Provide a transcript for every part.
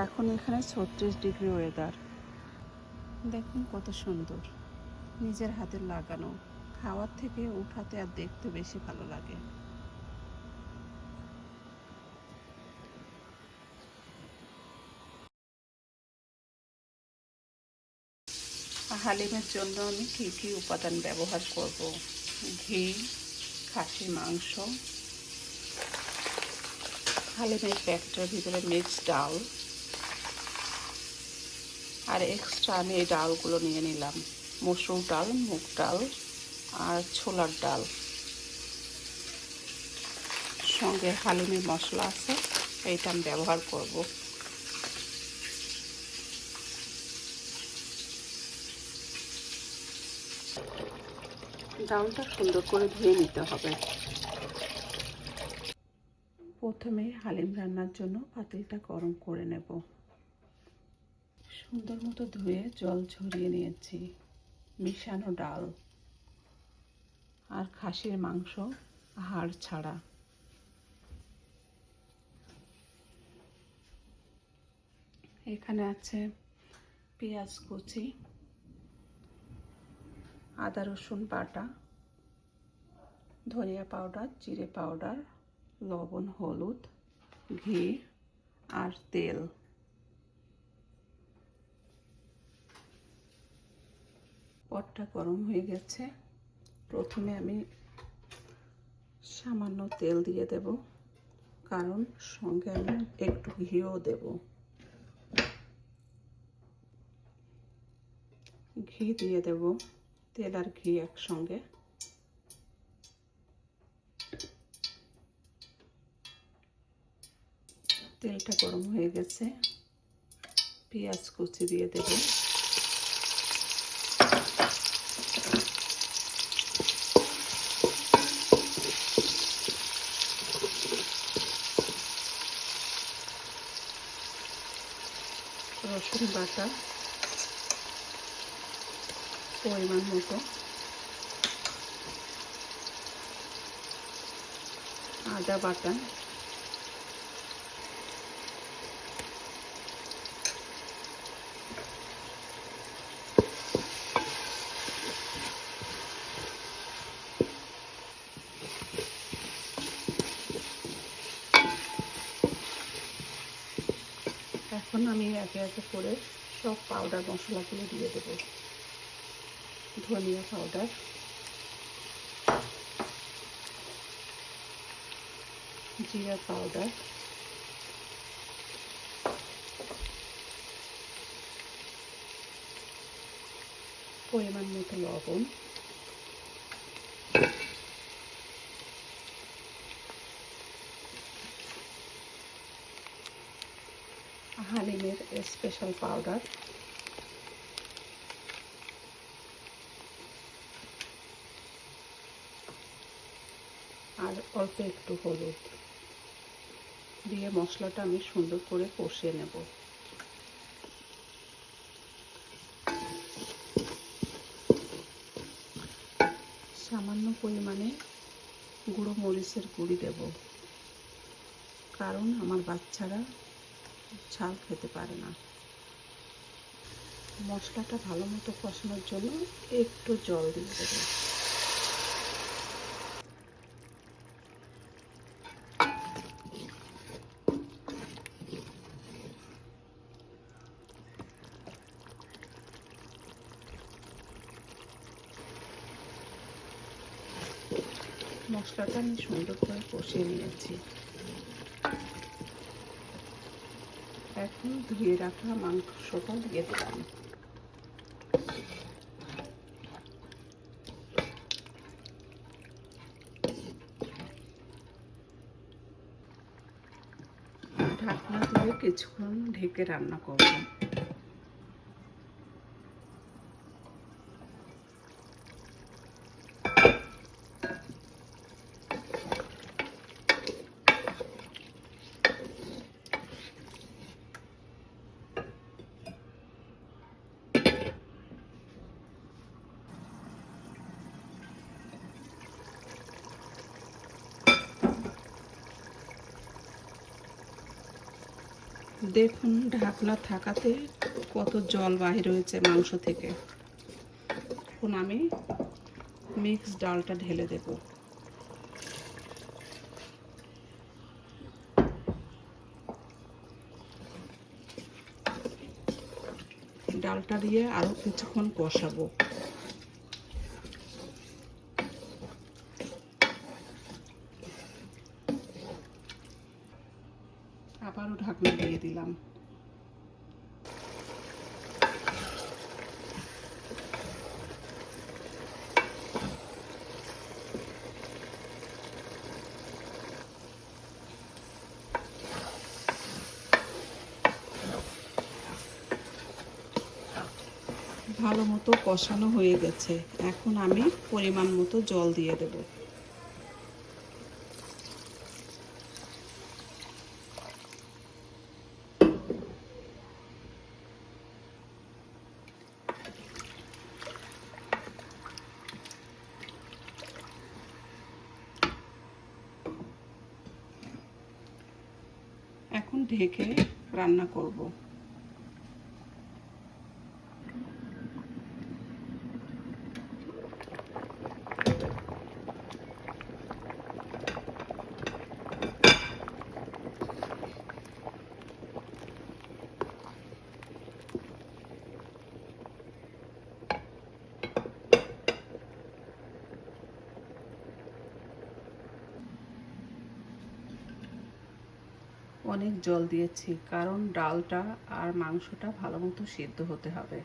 এখন এখানে 36 degree weather. দেখুন কত সুন্দর, নিজের হাতের লাগানো। খাওয়ার থেকে উঠাতে আর দেখতে বেশি ভালো লাগে। হালিমের জন্য আমি কী কী উপাদান ব্যবহার করব: ঘি, খাসির মাংস, হালিমের প্যাকেটের ভিতরে মিক্স ডাল, আর এক্সট্রা আমি এই ডালগুলো নিয়ে নিলাম, মসুর ডাল, মুগ ডাল আর ছোলার ডাল। সঙ্গে হালিমের মশলা আছে, এইটা আমি ব্যবহার করব। ডালটা সুন্দর করে ধুয়ে নিতে হবে। প্রথমে হালিম রান্নার জন্য পাতিলটা গরম করে নেব। সুন্দর মতো ধুয়ে জল ঝরিয়ে নিয়েছি। মিশানো ডাল আর খাসির মাংস হাড় ছাড়া। এখানে আছে পেঁয়াজ কুচি, আদা রসুন বাটা, ধনিয়া পাউডার, জিরে পাউডার, লবণ, হলুদ, ঘি আর তেল। পটটা গরম হয়ে গেছে। প্রথমে আমি সামান্য তেল দিয়ে দেব, কারণ সঙ্গে আমি একটু ঘিও দেব। ঘি দিয়ে দেব, তেল আর ঘি একসঙ্গে। তেলটা গরম হয়ে গেছে, পেঁয়াজ কুচি দিয়ে দেব। রসুন বাটা পরিমাণ মতো, আদা বাটা, এখন আমি একে একে করে সব পাউডার মশলাগুলো দিয়ে দেব। ধনিয়া পাউডার, জিরা পাউডার, পরিমাণ মতো লবণ, হালিমের স্পেশাল পাউডার, আর অল্প একটু হলুদ দিয়ে মশলাটা আমি সুন্দর করে কষিয়ে নেব। সামান্য পরিমাণে গুঁড়ো মরিচের গুঁড়ি দেব, কারণ আমার বাচ্চারা ঝাল খেতে পারে না। মশলাটা ভালো মতো কষানোর জন্য একটু জল দিয়ে দেব। মশলাটা আমি সুন্দর করে কষিয়ে নিয়েছি। এখন ধুয়ে রাখা মাংসটা দিয়ে দিলাম। ঢাকনা দিয়ে কিছুক্ষণ ঢেকে রান্না করব। দেখুন ঢাকনা থাকাতে কত জল বাহির হয়েছে মাংস থেকে। এখন আমি মিক্স ডালটা ঢেলে দেব। ডালটা দিয়ে আরও কিছুক্ষণ কষাবো। আবারও ঢাকনা দিয়ে দিলাম। ভালো মতো কষানো হয়ে গেছে, এখন আমি পরিমাণ মতো জল দিয়ে দেব। এখন ঢেকে রান্না করব। অনেক জল দিয়েছি কারণ ডালটা আর মাংসটা ভালো মতো সিদ্ধ হতে হবে।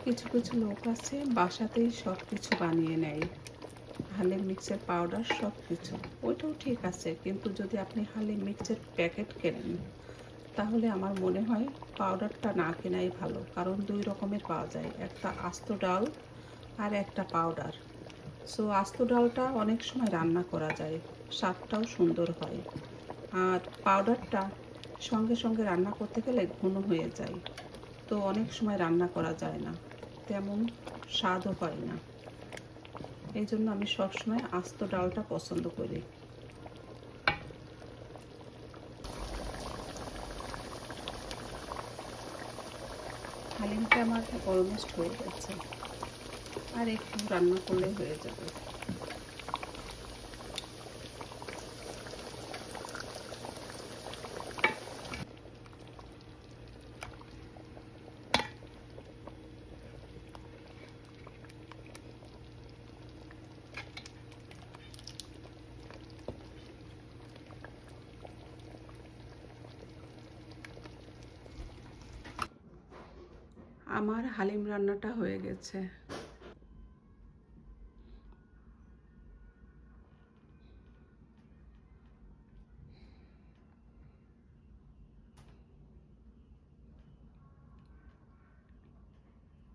কিছু কিছু লোক আছে বাসাতেই সব কিছু বানিয়ে নেয়, হালিম মিক্সের পাউডার সব কিছু, ওইটাও ঠিক আছে, কিন্তু যদি আপনি হালিম মিক্সের প্যাকেট কেনেন তাহলে আমার মনে হয় পাউডারটা না কেনাই ভালো, কারণ দুই রকমের পাওয়া যায়, একটা আস্ত ডাল আর একটা পাউডার। সো আস্ত ডালটা অনেক সময় রান্না করা যায়, স্বাদটাও সুন্দর হয়, আর পাউডারটা সঙ্গে সঙ্গে রান্না করতে গেলে ঘন হয়ে যায়, তো অনেক সময় রান্না করা যায় না, তেমন স্বাদও হয় না। এই জন্য আমি সবসময় আস্ত ডালটা পছন্দ করি। হালিমটা আমার অলমোস্ট হয়ে গেছে, আর একটু রান্না করলে হয়ে যাবে। আমার হালিম রান্নাটা হয়ে গেছে।